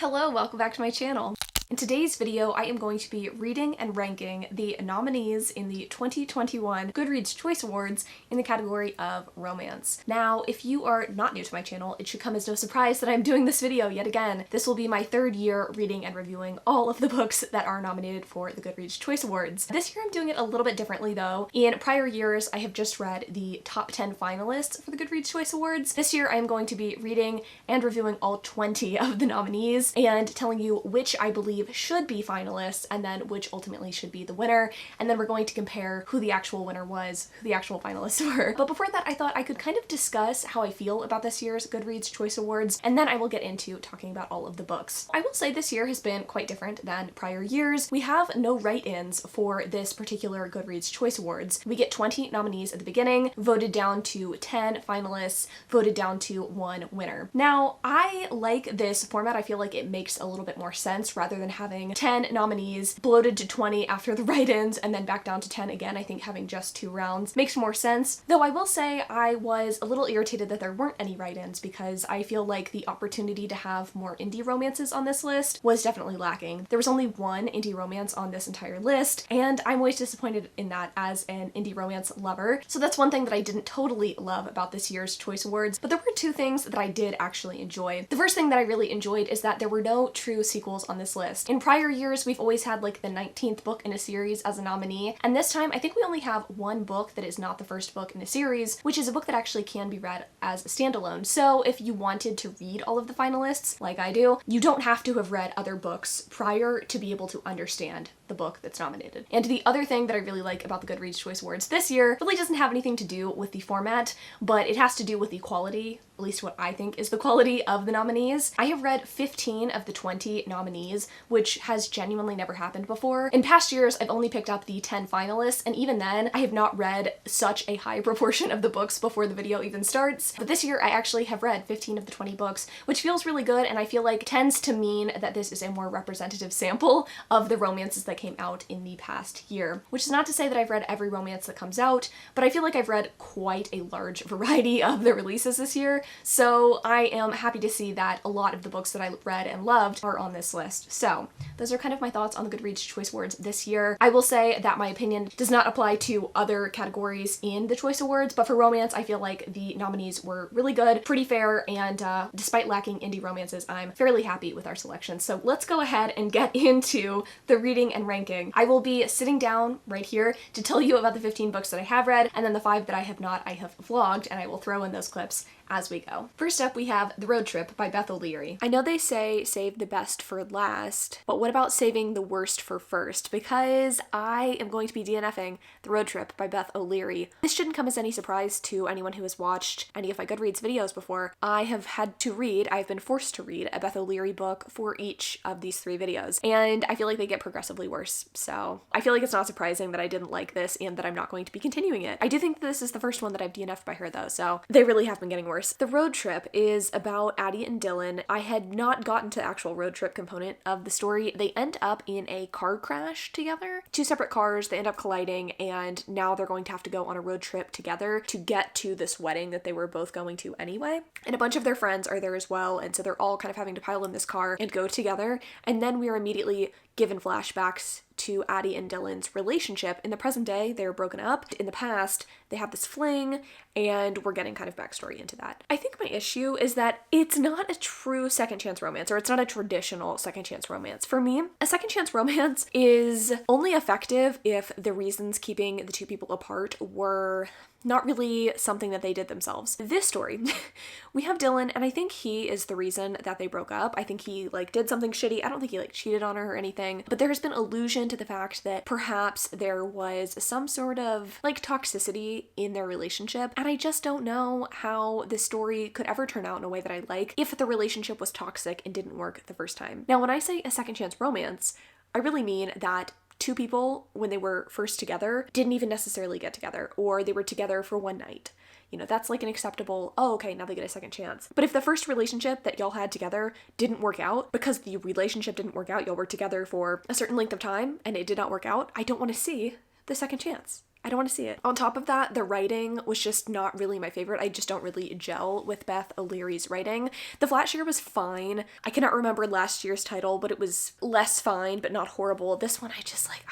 Hello, welcome back to my channel. In today's video, I am going to be reading and ranking the nominees in the 2021 Goodreads Choice Awards in the category of romance. Now, if you are not new to my channel, it should come as no surprise that I'm doing this video yet again. This will be my third year reading and reviewing all of the books that are nominated for the Goodreads Choice Awards. This year I'm doing it a little bit differently though. In prior years, I have just read the top 10 finalists for the Goodreads Choice Awards. This year I am going to be reading and reviewing all 20 of the nominees and telling you which I believe should be finalists and then which ultimately should be the winner, and then we're going to compare who the actual winner was, who the actual finalists were. But before that, I thought I could kind of discuss how I feel about this year's Goodreads Choice Awards, and then I will get into talking about all of the books. I will say this year has been quite different than prior years. We have no write-ins for this particular Goodreads Choice Awards. We get 20 nominees at the beginning, voted down to 10 finalists, voted down to 1 winner. Now, I like this format. I feel like it makes a little bit more sense rather than having 10 nominees bloated to 20 after the write-ins and then back down to 10 again. I think having just 2 rounds makes more sense. Though I will say I was a little irritated that there weren't any write-ins because I feel like the opportunity to have more indie romances on this list was definitely lacking. There was only 1 indie romance on this entire list, and I'm always disappointed in that as an indie romance lover. So that's one thing that I didn't totally love about this year's Choice Awards, but there were 2 things that I did actually enjoy. The first thing that I really enjoyed is that there were no true sequels on this list. In prior years, we've always had like the 19th book in a series as a nominee, and this time I think we only have 1 book that is not the first book in a series, which is a book that actually can be read as a standalone. So if you wanted to read all of the finalists, like I do, you don't have to have read other books prior to be able to understand the book that's nominated. And the other thing that I really like about the Goodreads Choice Awards this year really doesn't have anything to do with the format, but it has to do with the quality, at least what I think is the quality of the nominees. I have read 15 of the 20 nominees, which has genuinely never happened before. In past years, I've only picked up the 10 finalists, and even then, I have not read such a high proportion of the books before the video even starts. But this year, I actually have read 15 of the 20 books, which feels really good, and I feel like tends to mean that this is a more representative sample of the romances that came out in the past year. Which is not to say that I've read every romance that comes out, but I feel like I've read quite a large variety of the releases this year, so I am happy to see that a lot of the books that I read and loved are on this list. So those are kind of my thoughts on the Goodreads Choice Awards this year. I will say that my opinion does not apply to other categories in the Choice Awards, but for romance, I feel like the nominees were really good, pretty fair, and despite lacking indie romances, I'm fairly happy with our selection. So let's go ahead and get into the reading and ranking. I will be sitting down right here to tell you about the 15 books that I have read, and then the 5 that I have not, I have vlogged, and I will throw in those clips as we go. First up, we have The Road Trip by Beth O'Leary. I know they say save the best for last, but what about saving the worst for first? Because I am going to be DNFing The Road Trip by Beth O'Leary. This shouldn't come as any surprise to anyone who has watched any of my Goodreads videos before. I've been forced to read a Beth O'Leary book for each of these 3 videos, and I feel like they get progressively worse. So I feel like it's not surprising that I didn't like this and that I'm not going to be continuing it. I do think this is the first one that I've DNF'd by her though, so they really have been getting worse. The Road Trip is about Addie and Dylan. I had not gotten to the actual road trip component of the story. They end up in a car crash together. 2 separate cars, they end up colliding, and now they're going to have to go on a road trip together to get to this wedding that they were both going to anyway. And a bunch of their friends are there as well, and so they're all kind of having to pile in this car and go together. And then we are immediately given flashbacks to Addie and Dylan's relationship. In the present day, they're broken up. In the past, they have this fling, and we're getting kind of backstory into that. I think my issue is that it's not a true second chance romance, or it's not a traditional second chance romance. For me, a second chance romance is only effective if the reasons keeping the 2 people apart were not really something that they did themselves. This story, we have Dylan, and I think he is the reason that they broke up. I think he did something shitty. I don't think he cheated on her or anything, but there has been allusion to the fact that perhaps there was some sort of toxicity in their relationship, and I just don't know how this story could ever turn out in a way that I like if the relationship was toxic and didn't work the first time. Now, when I say a second chance romance, I really mean that 2 people, when they were first together, didn't even necessarily get together, or they were together for 1 night. That's an acceptable, oh, okay, now they get a second chance. But if the first relationship that y'all had together didn't work out, because the relationship didn't work out, y'all were together for a certain length of time, and it did not work out, I don't want to see the second chance. I don't want to see it. On top of that, the writing was just not really my favorite. I just don't really gel with Beth O'Leary's writing. The Flatshare was fine. I cannot remember last year's title, but it was less fine, but not horrible. This one,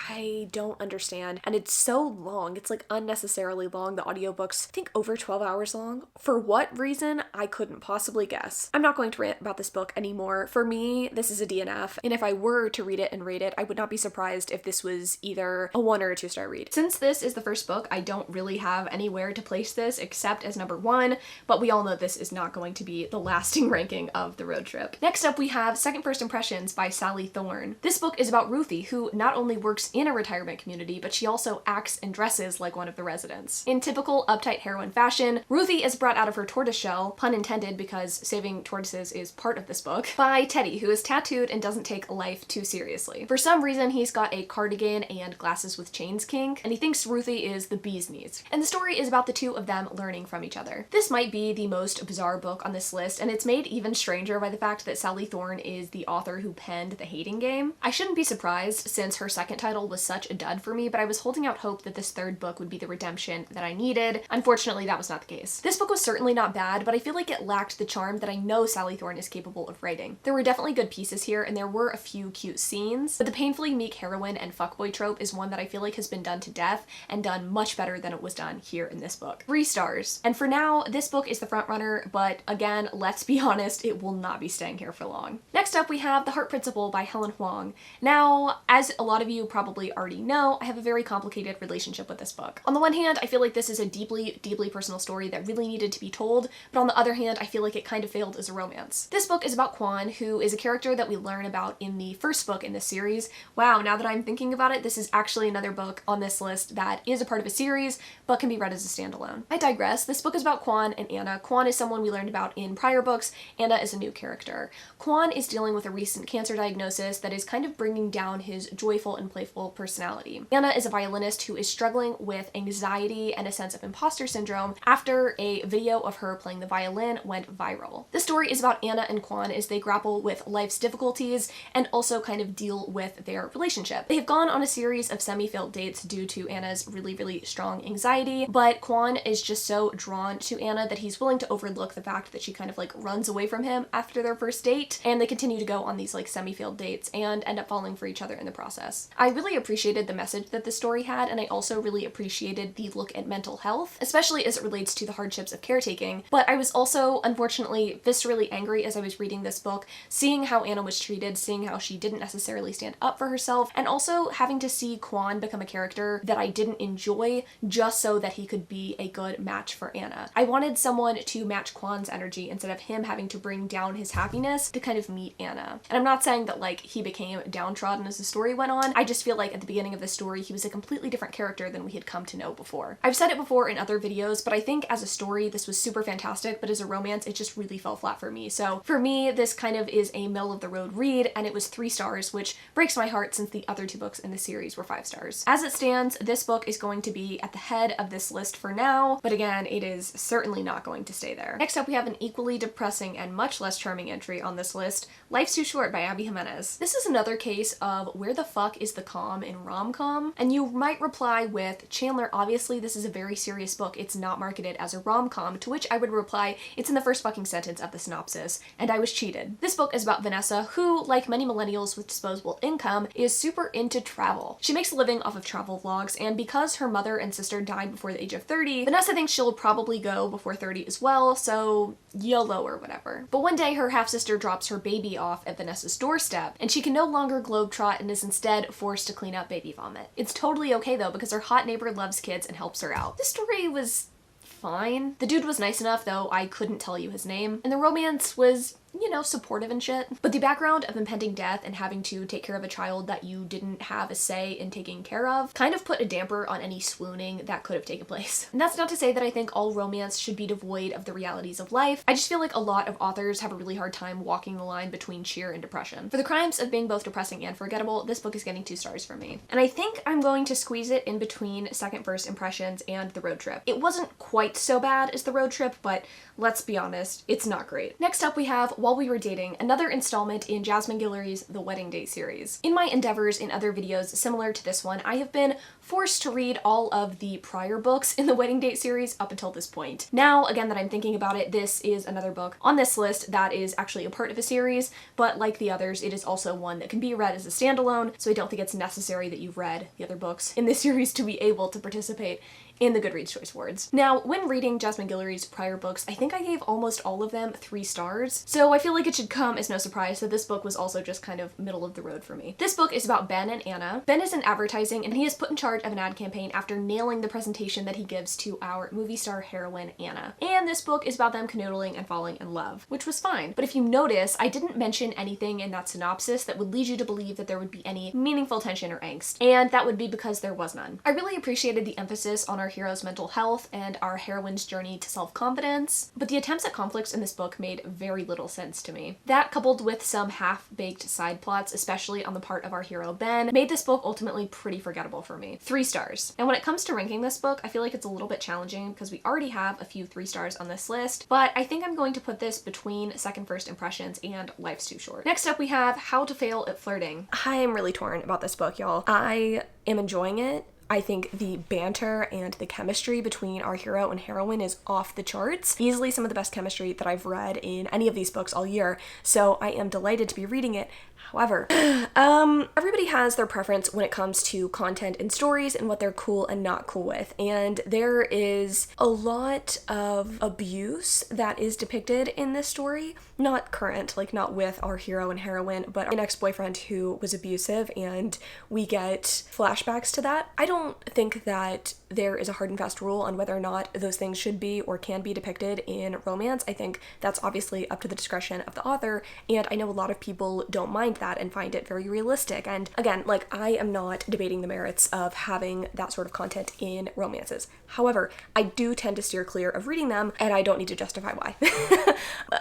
I don't understand. And it's so long. It's like unnecessarily long. The audiobooks, I think over 12 hours long. For what reason, I couldn't possibly guess. I'm not going to rant about this book anymore. For me, this is a DNF. And if I were to read it and rate it, I would not be surprised if this was either a 1 or a 2-star read. Since this is the first book, I don't really have anywhere to place this except as number 1, but we all know this is not going to be the lasting ranking of the road trip. Next up, we have Second First Impressions by Sally Thorne. This book is about Ruthie, who not only works in a retirement community, but she also acts and dresses like one of the residents. In typical uptight heroine fashion, Ruthie is brought out of her tortoise shell, pun intended because saving tortoises is part of this book, by Teddy, who is tattooed and doesn't take life too seriously. For some reason, he's got a cardigan and glasses with chains kink, and he thinks Ruthie is the bee's knees. And the story is about the two of them learning from each other. This might be the most bizarre book on this list, and it's made even stranger by the fact that Sally Thorne is the author who penned The Hating Game. I shouldn't be surprised since her second title was such a dud for me, but I was holding out hope that this third book would be the redemption that I needed. Unfortunately, that was not the case. This book was certainly not bad, but I feel like it lacked the charm that I know Sally Thorne is capable of writing. There were definitely good pieces here, and there were a few cute scenes, but the painfully meek heroine and fuckboy trope is one that I feel like has been done to death and done much better than it was done here in this book. 3 stars. And for now, this book is the front runner, but again, let's be honest, it will not be staying here for long. Next up, we have The Heart Principle by Helen Huang. Now, as a lot of you probably already know, I have a very complicated relationship with this book. On the one hand, I feel like this is a deeply, deeply personal story that really needed to be told, but on the other hand, I feel like it kind of failed as a romance. This book is about Kwan, who is a character that we learn about in the first book in this series. Wow, now that I'm thinking about it, this is actually another book on this list that is a part of a series, but can be read as a standalone. I digress. This book is about Kwan and Anna. Kwan is someone we learned about in prior books. Anna is a new character. Kwan is dealing with a recent cancer diagnosis that is kind of bringing down his joyful and playful personality. Anna is a violinist who is struggling with anxiety and a sense of imposter syndrome after a video of her playing the violin went viral. The story is about Anna and Kwan as they grapple with life's difficulties and also kind of deal with their relationship. They have gone on a series of semi-failed dates due to Anna's really, really strong anxiety, but Kwan is just so drawn to Anna that he's willing to overlook the fact that she kind of like runs away from him after their first date, and they continue to go on these like semi-failed dates and end up falling for each other in the process. I really appreciated the message that the story had, and I also really appreciated the look at mental health, especially as it relates to the hardships of caretaking, but I was also unfortunately viscerally angry as I was reading this book, seeing how Anna was treated, seeing how she didn't necessarily stand up for herself, and also having to see Kwan become a character that I didn't enjoy just so that he could be a good match for Anna. I wanted someone to match Kwan's energy instead of him having to bring down his happiness to kind of meet Anna. And I'm not saying that like he became downtrodden as the story went on, I just feel like at the beginning of the story he was a completely different character than we had come to know before. I've said it before in other videos, but I think as a story this was super fantastic, but as a romance it just really fell flat for me. So for me this kind of is a middle of the road read, and it was 3 stars, which breaks my heart since the other 2 books in the series were 5 stars. As it stands, this book is going to be at the head of this list for now, but again, it is certainly not going to stay there. Next up, we have an equally depressing and much less charming entry on this list, Life's Too Short by Abby Jimenez. This is another case of where the fuck is the calm in rom-com? And you might reply with, Chandler, obviously this is a very serious book, it's not marketed as a rom-com, to which I would reply, it's in the first fucking sentence of the synopsis, and I was cheated. This book is about Vanessa, who, like many millennials with disposable income, is super into travel. She makes a living off of travel vlogs, and because her mother and sister died before the age of 30, Vanessa thinks she'll probably go before 30 as well, so YOLO or whatever. But one day her half-sister drops her baby off at Vanessa's doorstep, and she can no longer globetrot and is instead forced to clean up baby vomit. It's totally okay though, because her hot neighbor loves kids and helps her out. This story was fine. The dude was nice enough, though I couldn't tell you his name, and the romance was, you know, supportive and shit. But the background of impending death and having to take care of a child that you didn't have a say in taking care of kind of put a damper on any swooning that could have taken place. And that's not to say that I think all romance should be devoid of the realities of life. I just feel like a lot of authors have a really hard time walking the line between cheer and depression. For the crimes of being both depressing and forgettable, this book is getting 2 stars from me. And I think I'm going to squeeze it in between Second First Impressions and The Road Trip. It wasn't quite so bad as The Road Trip, but let's be honest, it's not great. Next up we have While We Were Dating, another installment in Jasmine Guillory's The Wedding Date series. In my endeavors in other videos similar to this one, I have been forced to read all of the prior books in the Wedding Date series up until this point. Now, again, that I'm thinking about it, this is another book on this list that is actually a part of a series, but like the others, it is also one that can be read as a standalone, so I don't think it's necessary that you've read the other books in this series to be able to participate in the Goodreads Choice Awards. Now, when reading Jasmine Guillory's prior books, I think I gave almost all of them 3 stars, so I feel like it should come as no surprise that this book was also just kind of middle of the road for me. This book is about Ben and Anna. Ben is in advertising, and he is put in charge of an ad campaign after nailing the presentation that he gives to our movie star heroine, Anna. And this book is about them canoodling and falling in love, which was fine. But if you notice, I didn't mention anything in that synopsis that would lead you to believe that there would be any meaningful tension or angst, and that would be because there was none. I really appreciated the emphasis on our hero's mental health and our heroine's journey to self-confidence, but the attempts at conflicts in this book made very little sense to me. That, coupled with some half-baked side plots, especially on the part of our hero Ben, made this book ultimately pretty forgettable for me. 3 stars. And when it comes to ranking this book, I feel like it's a little bit challenging because we already have a few 3 stars on this list, but I think I'm going to put this between Second First Impressions and Life's Too Short. Next up we have How to Fail at Flirting. I am really torn about this book, y'all. I am enjoying it. I think the banter and the chemistry between our hero and heroine is off the charts. Easily some of the best chemistry that I've read in any of these books all year, so I am delighted to be reading it. However, everybody has their preference when it comes to content and stories and what they're cool and not cool with, and there is a lot of abuse that is depicted in this story. Not current, like not with our hero and heroine, but an ex-boyfriend who was abusive, and we get flashbacks to that. I don't think that there is a hard and fast rule on whether or not those things should be or can be depicted in romance. I think that's obviously up to the discretion of the author, and I know a lot of people don't mind that and find it very realistic. And again, like, I am not debating the merits of having that sort of content in romances. However, I do tend to steer clear of reading them, and I don't need to justify why.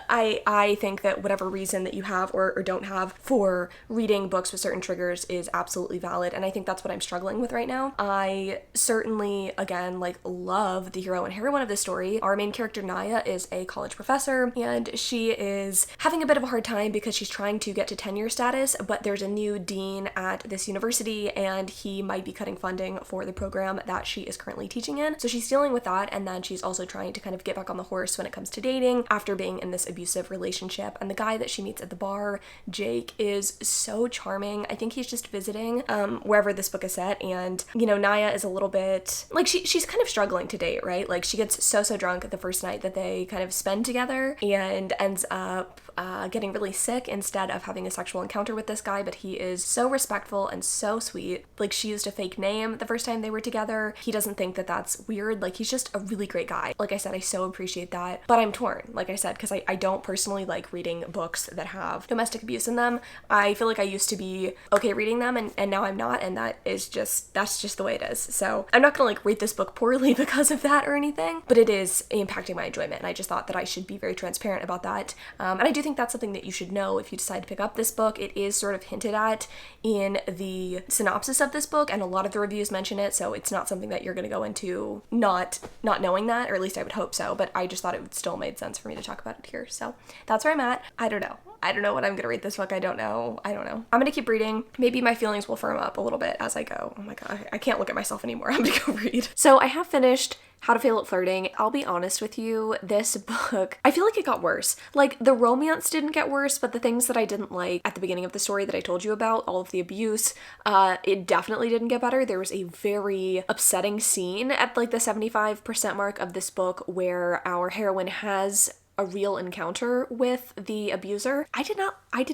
I think that whatever reason that you have or don't have for reading books with certain triggers is absolutely valid, and I think that's what I'm struggling with right now. I certainly, again, like, love the hero and heroine of this story. Our main character, Naya, is a college professor, and she is having a bit of a hard time because she's trying to get to tenure status, but there's a new dean at this university, and he might be cutting funding for the program that she is currently teaching in. So she's dealing with that, and then she's also trying to kind of get back on the horse when it comes to dating after being in this abusive relationship. And the guy that she meets at the bar, Jake, is so charming. I think he's just visiting wherever this book is set, and, you know, Naya is a little bit, like, she's kind of struggling to date, right? Like, she gets so drunk the first night that they kind of spend together and ends up getting really sick instead of having a sexual encounter with this guy, but he is so respectful and so sweet. Like, she used a fake name the first time they were together. He doesn't think that that's weird. Like, he's just a really great guy. Like I said, I so appreciate that, but I'm torn, like I said, because I don't personally like reading books that have domestic abuse in them. I feel like I used to be okay reading them, and now I'm not, and that's just the way it is. So I'm not gonna like rate this book poorly because of that or anything, but it is impacting my enjoyment, and I just thought that I should be very transparent about that. And I do think that's something that you should know if you decide to pick up this book. It is sort of hinted at in the synopsis of this book, and a lot of the reviews mention it, so it's not something that you're gonna go into not knowing that, or at least I would hope so, but I just thought it would still made sense for me to talk about it here. So that's where I'm at. I don't know what I'm gonna rate this book. I don't know. I'm gonna keep reading. Maybe my feelings will firm up a little bit as I go. Oh my god, I can't look at myself anymore. I'm gonna go read. So I have finished How to Fail at Flirting. I'll be honest with you, this book, I feel like it got worse. Like, the romance didn't get worse, but the things that I didn't like at the beginning of the story that I told you about, all of the abuse, it definitely didn't get better. There was a very upsetting scene at like the 75% mark of this book where our heroine has a real encounter with the abuser. I did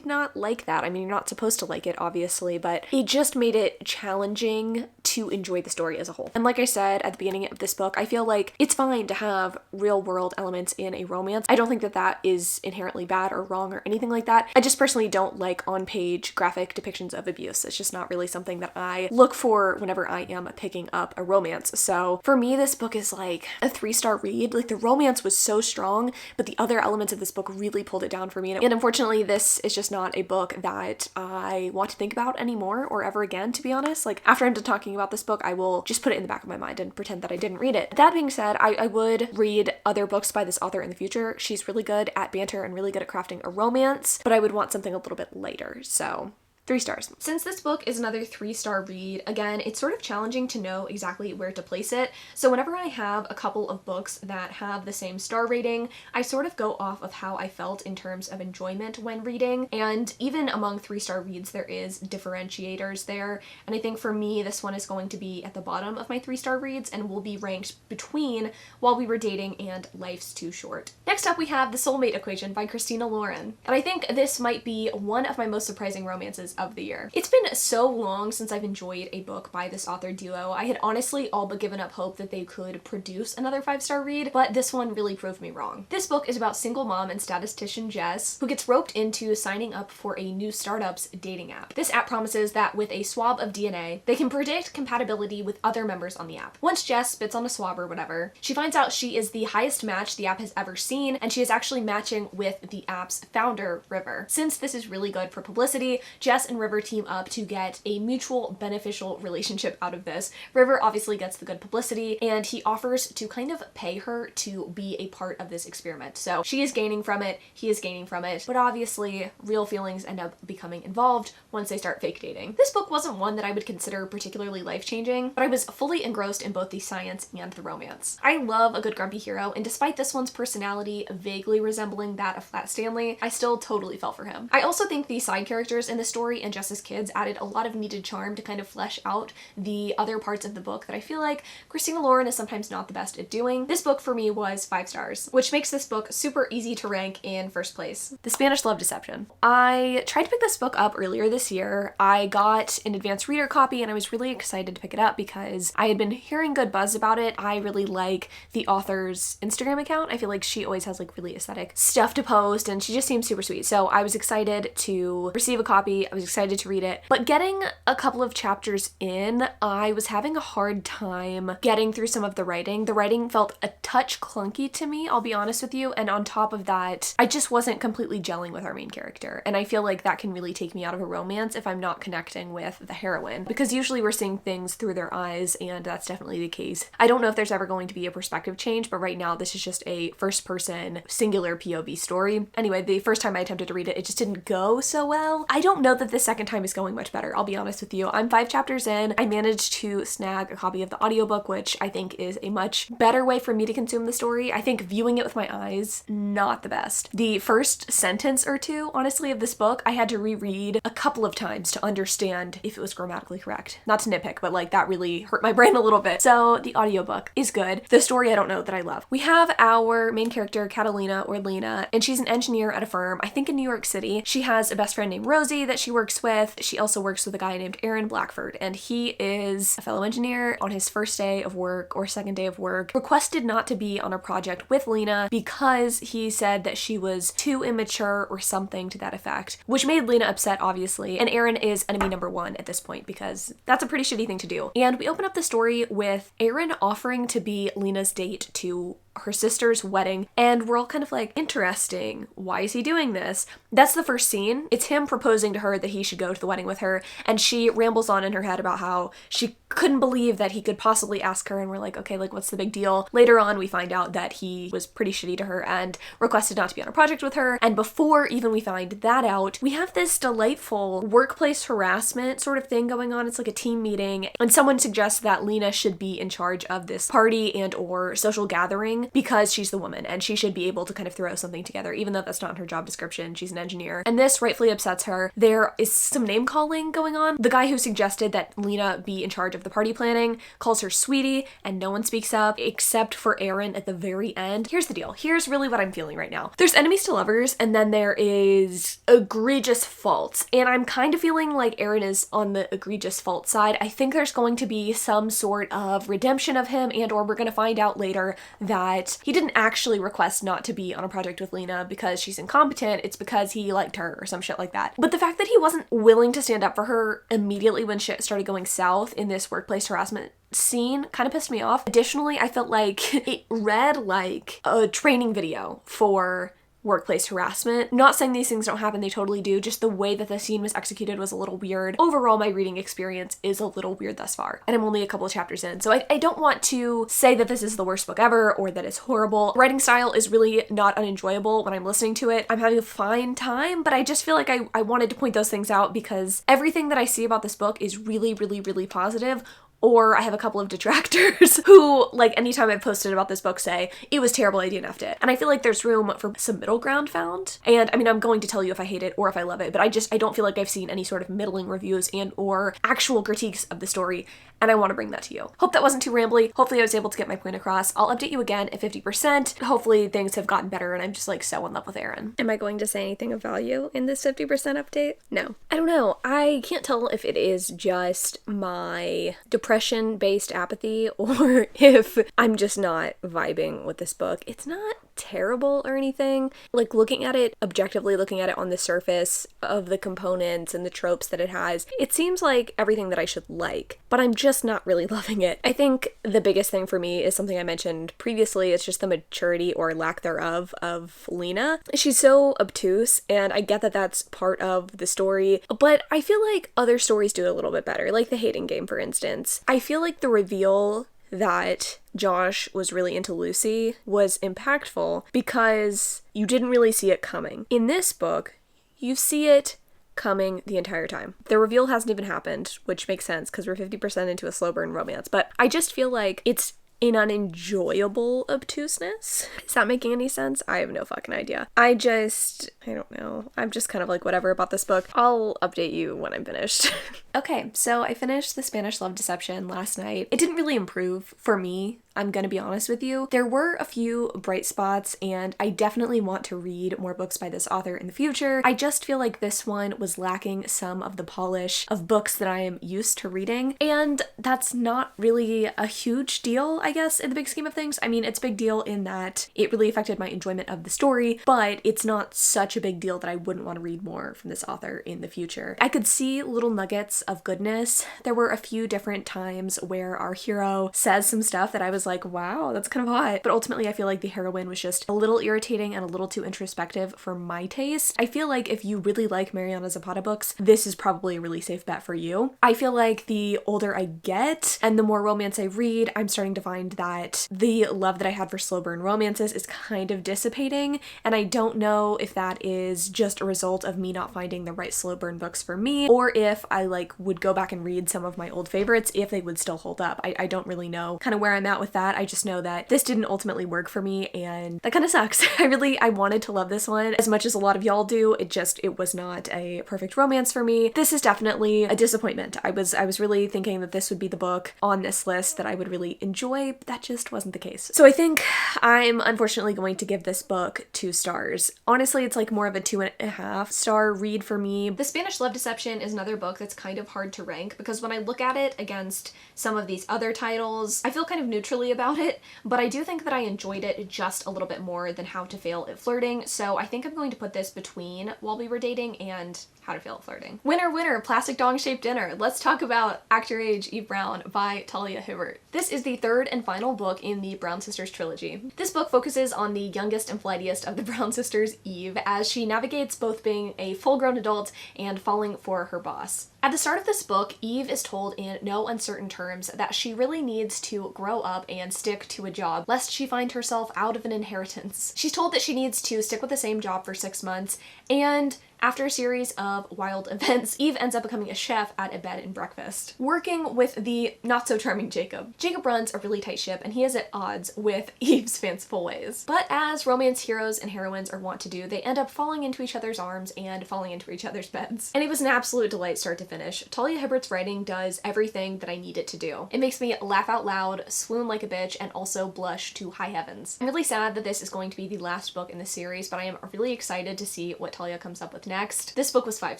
not like that. I mean, you're not supposed to like it, obviously, but it just made it challenging to enjoy the story as a whole. And like I said at the beginning of this book, I feel like it's fine to have real world elements in a romance. I don't think that that is inherently bad or wrong or anything like that. I just personally don't like on-page graphic depictions of abuse. It's just not really something that I look for whenever I am picking up a romance. So for me, this book is like a 3-star read. Like, the romance was so strong, but the the other elements of this book really pulled it down for me. And unfortunately, this is just not a book that I want to think about anymore or ever again, to be honest. Like, after I'm done talking about this book, I will just put it in the back of my mind and pretend that I didn't read it. That being said, I would read other books by this author in the future. She's really good at banter and really good at crafting a romance, but I would want something a little bit lighter. So 3 stars. Since this book is another 3-star read, again, it's sort of challenging to know exactly where to place it. So whenever I have a couple of books that have the same star rating, I sort of go off of how I felt in terms of enjoyment when reading. And even among 3-star reads, there is differentiators there. And I think for me, this one is going to be at the bottom of my 3-star reads and will be ranked between While We Were Dating and Life's Too Short. Next up, we have The Soulmate Equation by Christina Lauren. And I think this might be one of my most surprising romances of the year. It's been so long since I've enjoyed a book by this author duo. I had honestly all but given up hope that they could produce another 5-star read, but this one really proved me wrong. This book is about single mom and statistician Jess, who gets roped into signing up for a new startup's dating app. This app promises that with a swab of DNA, they can predict compatibility with other members on the app. Once Jess spits on a swab or whatever, she finds out she is the highest match the app has ever seen, and she is actually matching with the app's founder, River. Since this is really good for publicity, Jess and River team up to get a mutual beneficial relationship out of this. River obviously gets the good publicity, and he offers to kind of pay her to be a part of this experiment. So she is gaining from it, he is gaining from it, but obviously real feelings end up becoming involved once they start fake dating. This book wasn't one that I would consider particularly life-changing, but I was fully engrossed in both the science and the romance. I love a good grumpy hero, and despite this one's personality vaguely resembling that of Flat Stanley, I still totally fell for him. I also think the side characters in the story and Jess's kids added a lot of needed charm to kind of flesh out the other parts of the book that I feel like Christina Lauren is sometimes not the best at doing. This book for me was 5 stars, which makes this book super easy to rank in first place. The Spanish Love Deception. I tried to pick this book up earlier this year. I got an advanced reader copy and I was really excited to pick it up because I had been hearing good buzz about it. I really like the author's Instagram account. I feel like she always has like really aesthetic stuff to post and she just seems super sweet. So I was excited to receive a copy. I was excited to read it. But getting a couple of chapters in, I was having a hard time getting through some of the writing. The writing felt a touch clunky to me, I'll be honest with you. And on top of that, I just wasn't completely gelling with our main character. And I feel like that can really take me out of a romance if I'm not connecting with the heroine, because usually we're seeing things through their eyes, and that's definitely the case. I don't know if there's ever going to be a perspective change, but right now this is just a first person singular POV story. Anyway, the first time I attempted to read it, it just didn't go so well. I don't know that the second time is going much better, I'll be honest with you. I'm 5 chapters in. I managed to snag a copy of the audiobook, which I think is a much better way for me to consume the story. I think viewing it with my eyes, not the best. The first sentence or two, honestly, of this book, I had to reread a couple of times to understand if it was grammatically correct. Not to nitpick, but like that really hurt my brain a little bit. So the audiobook is good. The story I don't know that I love. We have our main character, Catalina or Lena, and she's an engineer at a firm, I think in New York City. She has a best friend named Rosie that she works with. She also works with a guy named Aaron Blackford, and he is a fellow engineer. On his first day of work or second day of work, requested not to be on a project with Lena because he said that she was too immature or something to that effect, which made Lena upset, obviously, and Aaron is enemy number 1 at this point because that's a pretty shitty thing to do. And we open up the story with Aaron offering to be Lena's date to her sister's wedding, and we're all kind of like, interesting, why is he doing this? That's the first scene. It's him proposing to her that he should go to the wedding with her, and she rambles on in her head about how she couldn't believe that he could possibly ask her, and we're like, okay, like what's the big deal? Later on we find out that he was pretty shitty to her and requested not to be on a project with her, and before even we find that out, we have this delightful workplace harassment sort of thing going on. It's like a team meeting, and someone suggests that Lena should be in charge of this party and or social gathering because she's the woman and she should be able to kind of throw something together, even though that's not in her job description. She's an engineer, and this rightfully upsets her. There is some name calling going on. The guy who suggested that Lena be in charge of the party planning calls her sweetie, and no one speaks up except for Aaron at the very end. Here's the deal. Here's really what I'm feeling right now. There's enemies to lovers, and then there is egregious faults, and I'm kind of feeling like Aaron is on the egregious fault side. I think there's going to be some sort of redemption of him, and or we're going to find out later that he didn't actually request not to be on a project with Lena because she's incompetent. It's because he liked her or some shit like that. But the fact that he wasn't willing to stand up for her immediately when shit started going south in this workplace harassment scene kind of pissed me off. Additionally, I felt like it read like a training video for workplace harassment. Not saying these things don't happen, they totally do, just the way that the scene was executed was a little weird. Overall, my reading experience is a little weird thus far, and I'm only a couple of chapters in, so I don't want to say that this is the worst book ever or that it's horrible. Writing style is really not unenjoyable when I'm listening to it. I'm having a fine time, but I just feel like I wanted to point those things out because everything that I see about this book is really, really, really positive. Or I have a couple of detractors who, like, anytime I've posted about this book say, it was terrible, I DNF'd it. And I feel like there's room for some middle ground found. And I mean, I'm going to tell you if I hate it or if I love it, but I don't feel like I've seen any sort of middling reviews and or actual critiques of the story. And I want to bring that to you. Hope that wasn't too rambly. Hopefully I was able to get my point across. I'll update you again at 50%. Hopefully things have gotten better and I'm just like so in love with Erin. Am I going to say anything of value in this 50% update? No. I don't know. I can't tell if it is just my depression-based apathy or if I'm just not vibing with this book. It's not terrible or anything. Like, looking at it objectively, looking at it on the surface of the components and the tropes that it has, it seems like everything that I should like, but I'm just not really loving it. I think the biggest thing for me is something I mentioned previously. It's just the maturity or lack thereof of Lena. She's so obtuse, and I get that that's part of the story, but I feel like other stories do it a little bit better, like The Hating Game, for instance. I feel like the reveal that Josh was really into Lucy was impactful because you didn't really see it coming. In this book, you see it coming the entire time. The reveal hasn't even happened, which makes sense because we're 50% into a slow burn romance, but I just feel like it's an unenjoyable obtuseness. Is that making any sense? I have no fucking idea. I don't know. I'm just kind of like whatever about this book. I'll update you when I'm finished. Okay, so I finished The Spanish Love Deception last night. It didn't really improve for me, I'm gonna be honest with you. There were a few bright spots, and I definitely want to read more books by this author in the future. I just feel like this one was lacking some of the polish of books that I am used to reading, and that's not really a huge deal, I guess, in the big scheme of things. I mean, it's a big deal in that it really affected my enjoyment of the story, but it's not such a big deal that I wouldn't want to read more from this author in the future. I could see little nuggets of goodness. There were a few different times where our hero says some stuff that I was like, wow, that's kind of hot. But ultimately, I feel like the heroine was just a little irritating and a little too introspective for my taste. I feel like if you really like Mariana Zapata books, this is probably a really safe bet for you. I feel like the older I get and the more romance I read, I'm starting to find that the love that I had for slow burn romances is kind of dissipating, and I don't know if that is just a result of me not finding the right slow burn books for me, or if I would go back and read some of my old favorites if they would still hold up. I don't really know kind of where I'm at with that. I just know that this didn't ultimately work for me, and that kind of sucks. I wanted to love this one as much as a lot of y'all do. It was not a perfect romance for me. This is definitely a disappointment. I was really thinking that this would be the book on this list that I would really enjoy, but that just wasn't the case. So I think I'm unfortunately going to give this book 2 stars. Honestly, it's like more of a 2.5 star read for me. The Spanish Love Deception is another book that's kind of hard to rank because when I look at it against some of these other titles, I feel kind of neutrally about it, but I do think that I enjoyed it just a little bit more than How to Fail at Flirting, so I think I'm going to put this between While We Were Dating and How to Fail at Flirting. Winner, plastic dong-shaped dinner. Let's talk about Actor Age Eve Brown by Talia Hibbert. This is the 3rd and final book in the Brown Sisters trilogy. This book focuses on the youngest and flightiest of the Brown sisters, Eve, as she navigates both being a full-grown adult and falling for her boss. At the start of this book, Eve is told in no uncertain terms that she really needs to grow up and stick to a job, lest she find herself out of an inheritance. She's told that she needs to stick with the same job for 6 months, and after a series of wild events, Eve ends up becoming a chef at a bed and breakfast, working with the not-so-charming Jacob. Jacob runs a really tight ship, and he is at odds with Eve's fanciful ways. But as romance heroes and heroines are wont to do, they end up falling into each other's arms and falling into each other's beds. And it was an absolute delight start to finish. Talia Hibbert's writing does everything that I need it to do. It makes me laugh out loud, swoon like a bitch, and also blush to high heavens. I'm really sad that this is going to be the last book in the series, but I am really excited to see what Talia comes up with next. This book was 5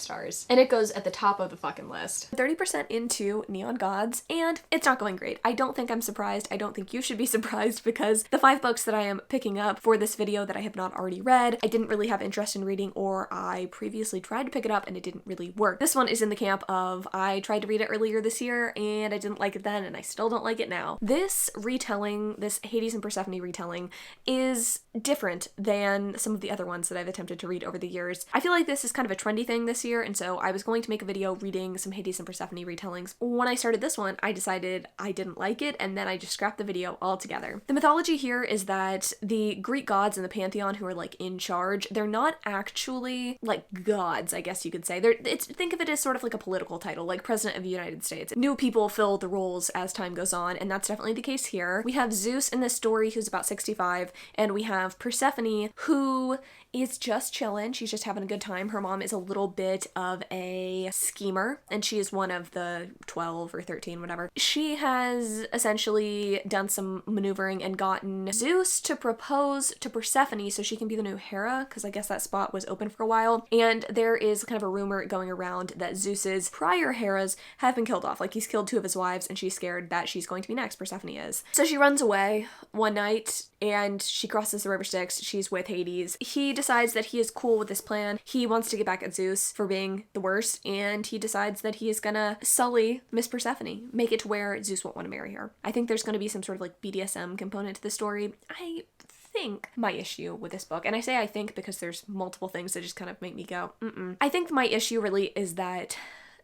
stars, and it goes at the top of the fucking list. 30% into Neon Gods, and it's not going great. I don't think I'm surprised. I don't think you should be surprised, because the 5 books that I am picking up for this video that I have not already read, I didn't really have interest in reading, or I previously tried to pick it up and it didn't really work. This one is in the camp of I tried to read it earlier this year and I didn't like it then and I still don't like it now. This retelling, this Hades and Persephone retelling, is different than some of the other ones that I've attempted to read over the years. I feel like this is kind of a trendy thing this year, and so I was going to make a video reading some Hades and Persephone retellings. When I started this one, I decided I didn't like it, and then I just scrapped the video altogether. The mythology here is that the Greek gods in the pantheon who are like in charge, they're not actually like gods, I guess you could say. Think of it as sort of like a political title, like President of the United States. New people fill the roles as time goes on, and that's definitely the case here. We have Zeus in this story who's about 65, and we have Persephone who is just chillin'. She's just having a good time. Her mom is a little bit of a schemer, and she is one of the 12 or 13, whatever. She has essentially done some maneuvering and gotten Zeus to propose to Persephone so she can be the new Hera, because I guess that spot was open for a while. And there is kind of a rumor going around that Zeus's prior Heras have been killed off. Like, he's killed 2 of his wives, and she's scared that she's going to be next. Persephone is. So she runs away one night, and she crosses the river Styx. She's with Hades. He decides that he is cool with this plan. He wants to get back at Zeus for being the worst, and he decides that he is gonna sully Miss Persephone, make it to where Zeus won't want to marry her. I think there's gonna be some sort of like BDSM component to the story. I think my issue with this book, and I say I think because there's multiple things that just kind of make me go, I think my issue really is that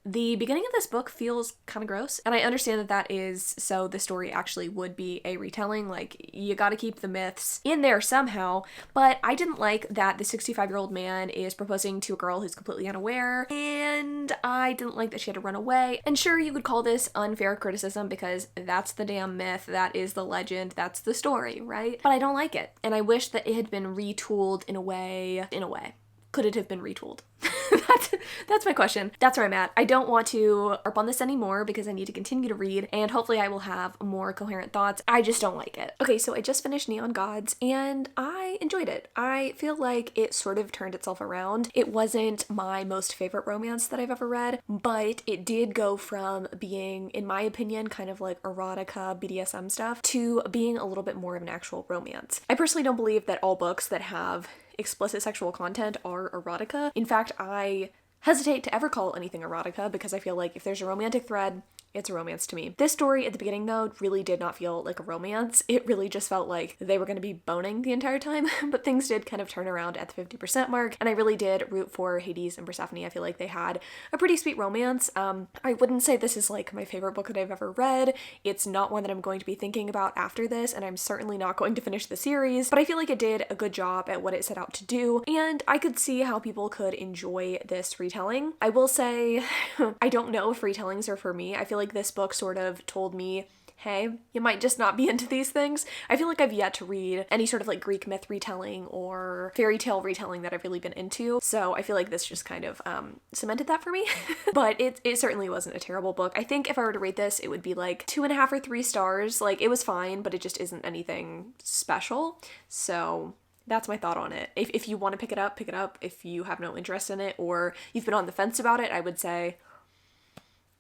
the beginning of this book feels kind of gross, and I understand that that is so the story actually would be a retelling, like you gotta keep the myths in there somehow, but I didn't like that the 65-year-old man is proposing to a girl who's completely unaware, and I didn't like that she had to run away. And sure, you could call this unfair criticism because that's the damn myth, that is the legend, that's the story, right? But I don't like it, and I wish that it had been retooled in a way. Could it have been retooled? That's my question. That's where I'm at. I don't want to harp on this anymore because I need to continue to read, and hopefully I will have more coherent thoughts. I just don't like it. Okay, so I just finished Neon Gods and I enjoyed it. I feel like it sort of turned itself around. It wasn't my most favorite romance that I've ever read, but it did go from being, in my opinion, kind of like erotica, BDSM stuff, to being a little bit more of an actual romance. I personally don't believe that all books that have explicit sexual content are erotica. In fact, I hesitate to ever call anything erotica because I feel like if there's a romantic thread, it's a romance to me. This story at the beginning, though, really did not feel like a romance. It really just felt like they were going to be boning the entire time, but things did kind of turn around at the 50% mark, and I really did root for Hades and Persephone. I feel like they had a pretty sweet romance. I wouldn't say this is like my favorite book that I've ever read. It's not one that I'm going to be thinking about after this, and I'm certainly not going to finish the series, but I feel like it did a good job at what it set out to do, and I could see how people could enjoy this retelling. I will say, I don't know if retellings are for me. I feel like this book sort of told me, hey, you might just not be into these things. I feel like I've yet to read any sort of like Greek myth retelling or fairy tale retelling that I've really been into, so I feel like this just kind of cemented that for me. But it certainly wasn't a terrible book. I think if I were to rate this, it would be like 2.5 or 3 stars. Like, it was fine, but it just isn't anything special. So that's my thought on it. If you want to pick it up, pick it up. If you have no interest in it or you've been on the fence about it, I would say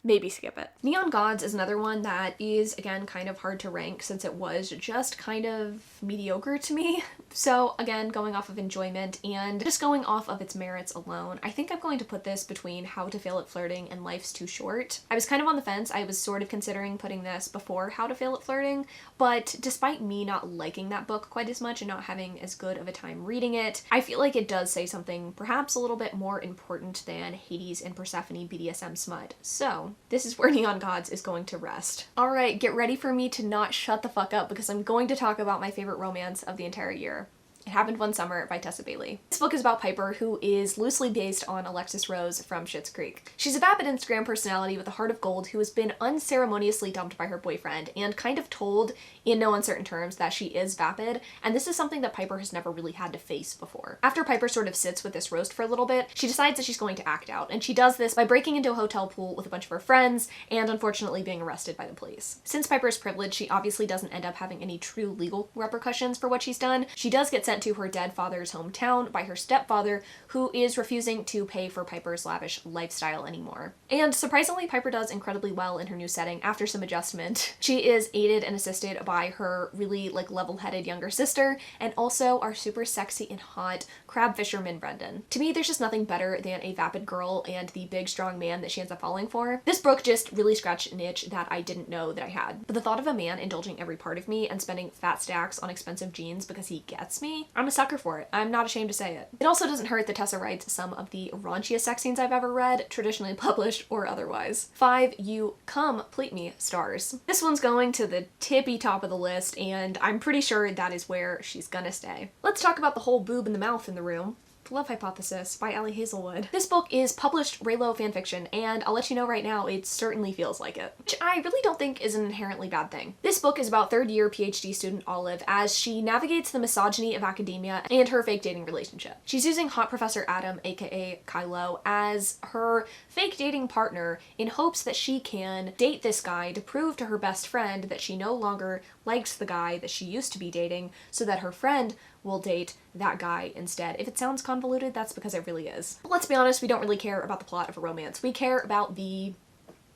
maybe skip it. Neon Gods is another one that is, again, kind of hard to rank since it was just kind of mediocre to me. So again, going off of enjoyment and just going off of its merits alone, I think I'm going to put this between How to Fail at Flirting and Life's Too Short. I was kind of on the fence. I was sort of considering putting this before How to Fail at Flirting, but despite me not liking that book quite as much and not having as good of a time reading it, I feel like it does say something perhaps a little bit more important than Hades and Persephone BDSM smut. So this is where Neon Gods is going to rest. Alright, get ready for me to not shut the fuck up because I'm going to talk about my favorite romance of the entire year. It Happened One Summer by Tessa Bailey. This book is about Piper, who is loosely based on Alexis Rose from Schitt's Creek. She's a vapid Instagram personality with a heart of gold who has been unceremoniously dumped by her boyfriend and kind of told in no uncertain terms that she is vapid, and this is something that Piper has never really had to face before. After Piper sort of sits with this roast for a little bit, she decides that she's going to act out, and she does this by breaking into a hotel pool with a bunch of her friends and unfortunately being arrested by the police. Since Piper is privileged, she obviously doesn't end up having any true legal repercussions for what she's done. She does get sent sent to her dead father's hometown by her stepfather, who is refusing to pay for Piper's lavish lifestyle anymore. And surprisingly, Piper does incredibly well in her new setting after some adjustment. She is aided and assisted by her really level-headed younger sister, and also our super sexy and hot crab fisherman Brendan. To me, there's just nothing better than a vapid girl and the big strong man that she ends up falling for. This book just really scratched an itch that I didn't know that I had. But the thought of a man indulging every part of me and spending fat stacks on expensive jeans because he gets me, I'm a sucker for it. I'm not ashamed to say it. It also doesn't hurt that Tessa writes some of the raunchiest sex scenes I've ever read, traditionally published or otherwise. 5 You Complete Me stars. This one's going to the tippy top of the list, and I'm pretty sure that is where she's gonna stay. Let's talk about the whole boob in the mouth in the room. The Love Hypothesis by Allie Hazelwood. This book is published Raylo fanfiction, and I'll let you know right now, it certainly feels like it. Which I really don't think is an inherently bad thing. This book is about third-year PhD student Olive as she navigates the misogyny of academia and her fake dating relationship. She's using hot Professor Adam, aka Kylo, as her fake dating partner in hopes that she can date this guy to prove to her best friend that she no longer likes the guy that she used to be dating, so that her friend will date that guy instead. If it sounds convoluted, that's because it really is. But let's be honest, we don't really care about the plot of a romance. We care about the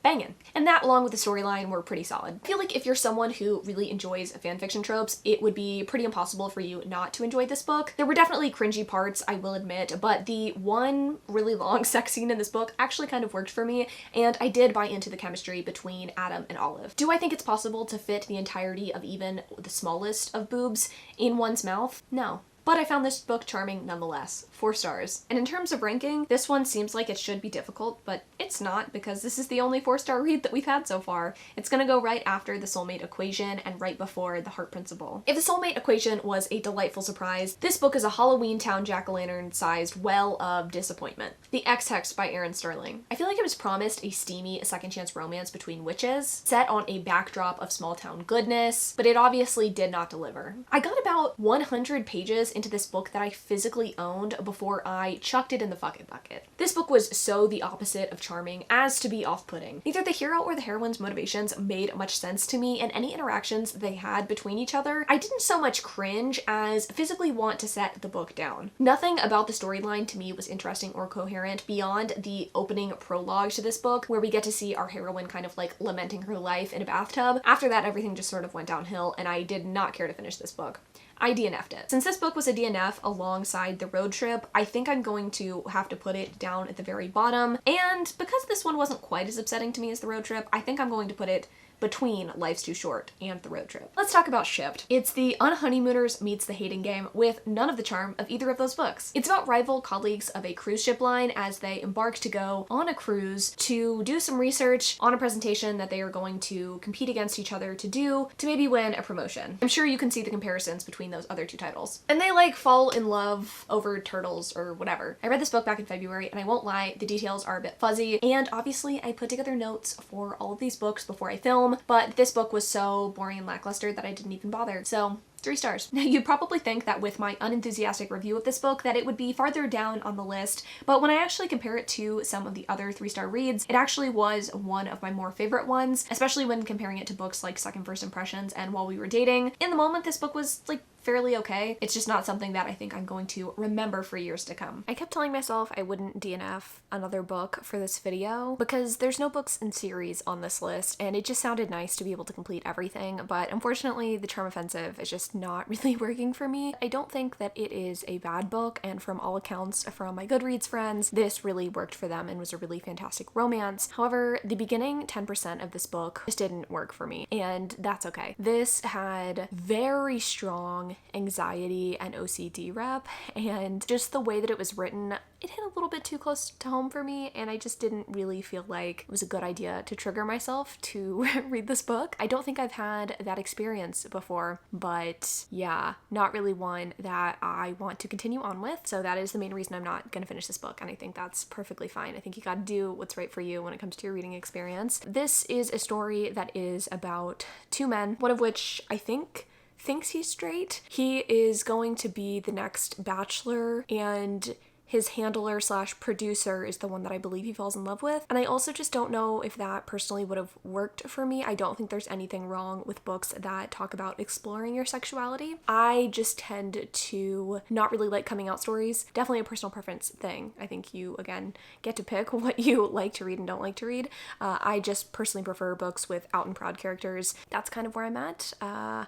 bangin'. And that, along with the storyline, were pretty solid. I feel like if you're someone who really enjoys fanfiction tropes, it would be pretty impossible for you not to enjoy this book. There were definitely cringy parts, I will admit, but the one really long sex scene in this book actually kind of worked for me, and I did buy into the chemistry between Adam and Olive. Do I think it's possible to fit the entirety of even the smallest of boobs in one's mouth? No. But I found this book charming nonetheless. 4 stars. And in terms of ranking, this one seems like it should be difficult, but it's not, because this is the only 4-star read that we've had so far. It's gonna go right after The Soulmate Equation and right before The Heart Principle. If The Soulmate Equation was a delightful surprise, this book is a Halloween Town jack-o'-lantern-sized well of disappointment. The Ex Hex by Erin Sterling. I feel like it was promised a steamy second chance romance between witches, set on a backdrop of small town goodness, but it obviously did not deliver. I got about 100 pages into this book that I physically owned before I chucked it in the fucking bucket. This book was so the opposite of charming as to be off-putting. Neither the hero or the heroine's motivations made much sense to me, and any interactions they had between each other, I didn't so much cringe as physically want to set the book down. Nothing about the storyline to me was interesting or coherent beyond the opening prologue to this book, where we get to see our heroine kind of lamenting her life in a bathtub. After that, everything just sort of went downhill, and I did not care to finish this book. I DNF'd it. Since this book was a DNF alongside The Road Trip, I think I'm going to have to put it down at the very bottom. And because this one wasn't quite as upsetting to me as The Road Trip, I think I'm going to put it between Life's Too Short and The Road Trip. Let's talk about Shipped. It's the Unhoneymooners meets the Hating Game with none of the charm of either of those books. It's about rival colleagues of a cruise ship line as they embark to go on a cruise to do some research on a presentation that they are going to compete against each other to do to maybe win a promotion. I'm sure you can see the comparisons between those other 2 titles. And they fall in love over turtles or whatever. I read this book back in February, and I won't lie, the details are a bit fuzzy, and obviously I put together notes for all of these books before I film, but this book was so boring and lackluster that I didn't even bother. So 3 stars. Now, you'd probably think that with my unenthusiastic review of this book that it would be farther down on the list, but when I actually compare it to some of the other 3-star reads, it actually was one of my more favorite ones, especially when comparing it to books like Second First Impressions and While We Were Dating. In the moment, this book was fairly okay. It's just not something that I think I'm going to remember for years to come. I kept telling myself I wouldn't DNF another book for this video because there's no books in series on this list, and it just sounded nice to be able to complete everything, but unfortunately the Charm Offensive is just not really working for me. I don't think that it is a bad book, and from all accounts from my Goodreads friends, this really worked for them and was a really fantastic romance. However, the beginning 10% of this book just didn't work for me, and that's okay. This had very strong anxiety and OCD rep, and just the way that it was written, it hit a little bit too close to home for me, and I just didn't really feel like it was a good idea to trigger myself to read this book. I don't think I've had that experience before, but yeah, not really one that I want to continue on with, so that is the main reason I'm not gonna finish this book, and I think that's perfectly fine. I think you gotta do what's right for you when it comes to your reading experience. This is a story that is about 2 men, one of which I think thinks he's straight. He is going to be the next bachelor, and his handler slash producer is the one that I believe he falls in love with. And I also just don't know if that personally would have worked for me. I don't think there's anything wrong with books that talk about exploring your sexuality. I just tend to not really like coming out stories. Definitely a personal preference thing. I think you, again, get to pick what you like to read and don't like to read. I just personally prefer books with out and proud characters. That's kind of where I'm at.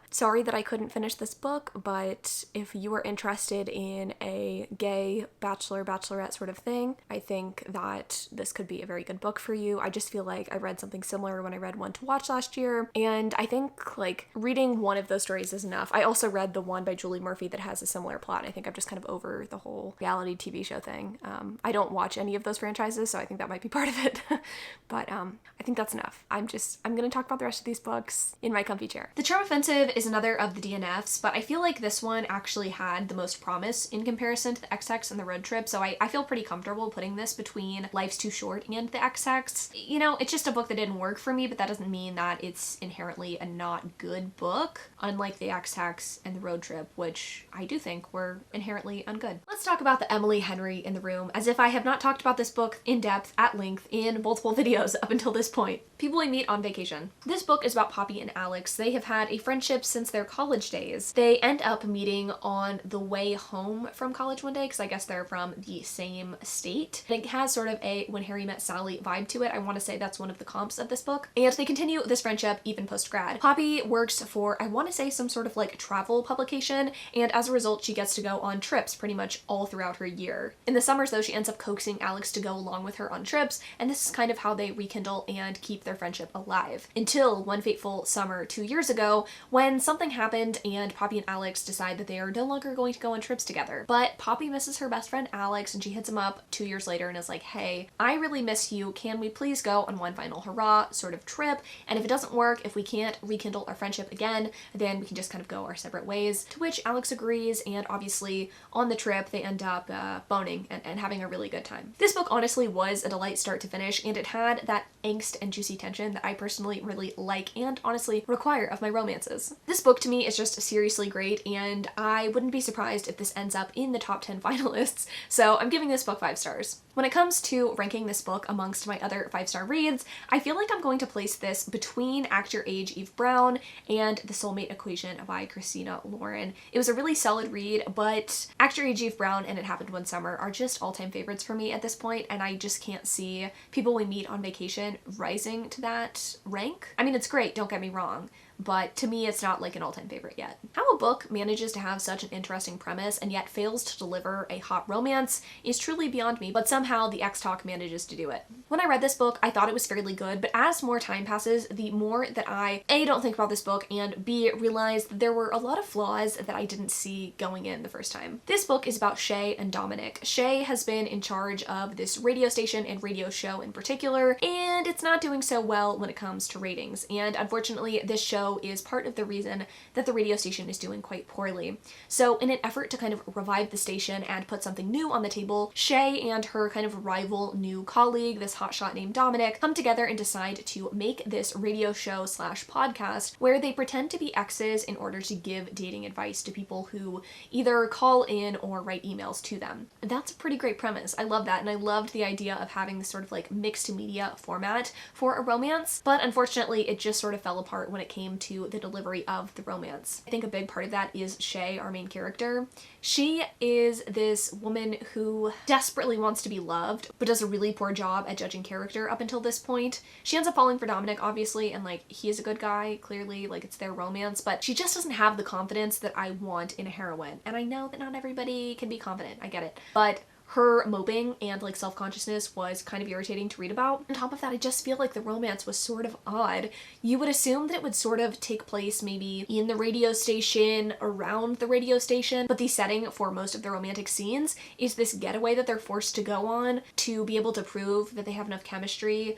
Sorry that I couldn't finish this book, but if you are interested in a gay bachelorette sort of thing, I think that this could be a very good book for you. I just feel like I read something similar when I read One to Watch last year, and I think like reading one of those stories is enough. I also read the one by Julie Murphy that has a similar plot. I think I'm just kind of over the whole reality TV show thing. I don't watch any of those franchises, so I think that might be part of it. But I think that's enough. I'm gonna talk about the rest of these books in my comfy chair. The Charm Offensive is another of the DNFs, but I feel like this one actually had the most promise in comparison to the Ex Hex and the Road Trip, so I feel pretty comfortable putting this between Life's Too Short and the Ex Hex. You know, it's just a book that didn't work for me, but that doesn't mean that it's inherently a not good book, unlike the Ex Hex and the Road Trip, which I do think were inherently ungood. Let's talk about the Emily Henry in the Room, as if I have not talked about this book in depth, at length, in multiple videos up until this point. People we meet on vacation. This book is about Poppy and Alex. They have had a friendship since their college days. They end up meeting on the way home from college one day, because I guess they're from the same state. It has sort of a When Harry Met Sally vibe to it. I want to say that's one of the comps of this book. And they continue this friendship even post-grad. Poppy works for, I want to say, some sort of like travel publication, and as a result she gets to go on trips pretty much all throughout her year. In the summers though, she ends up coaxing Alex to go along with her on trips, and this is kind of how they rekindle and keep their friendship alive. Until one fateful summer 2 years ago, when something happened and Poppy and Alex decide that they are no longer going to go on trips together. But Poppy misses her best friend Alex, and she hits him up 2 years later and is like, hey, I really miss you. Can we please go on one final hurrah sort of trip? And if it doesn't work, if we can't rekindle our friendship again, then we can just kind of go our separate ways. To which Alex agrees, and obviously on the trip they end up boning and having a really good time. This book honestly was a delight start to finish, and it had that angst and juicy tension that I personally really like and honestly require of my romances. This book to me is just seriously great, and I wouldn't be surprised if this ends up in the top 10 finalists, so I'm giving this book 5 stars. When it comes to ranking this book amongst my other 5-star reads, I feel like I'm going to place this between Act Your Age Eve Brown and The Soulmate Equation by Christina Lauren. It was a really solid read, but Act Your Age Eve Brown and It Happened One Summer are just all-time favorites for me at this point, and I just can't see People We Meet on Vacation rising to that rank. I mean, it's great, don't get me wrong, but to me it's not like an all-time favorite yet. How a book manages to have such an interesting premise and yet fails to deliver a hot romance is truly beyond me, but somehow the X-Talk manages to do it. When I read this book, I thought it was fairly good, but as more time passes, the more that I A, don't think about this book, and B, realize that there were a lot of flaws that I didn't see going in the first time. This book is about Shay and Dominic. Shay has been in charge of this radio station and radio show in particular, and it's not doing so well when it comes to ratings, and unfortunately this show is part of the reason that the radio station is doing quite poorly. So in an effort to kind of revive the station and put something new on the table, Shay and her kind of rival new colleague, this hotshot named Dominic, come together and decide to make this radio show slash podcast where they pretend to be exes in order to give dating advice to people who either call in or write emails to them. That's a pretty great premise. I love that, and I loved the idea of having this sort of like mixed media format for a romance, but unfortunately it just sort of fell apart when it came to the delivery of the romance. I think a big part of that is Shay, our main character. She is this woman who desperately wants to be loved, but does a really poor job at judging character up until this point. She ends up falling for Dominic, obviously, and like, he is a good guy, clearly, like it's their romance, but she just doesn't have the confidence that I want in a heroine. And I know that not everybody can be confident, I get it, but her moping and like self-consciousness was kind of irritating to read about. On top of that, I just feel like the romance was sort of odd. You would assume that it would sort of take place maybe in the radio station, around the radio station, but the setting for most of the romantic scenes is this getaway that they're forced to go on to be able to prove that they have enough chemistry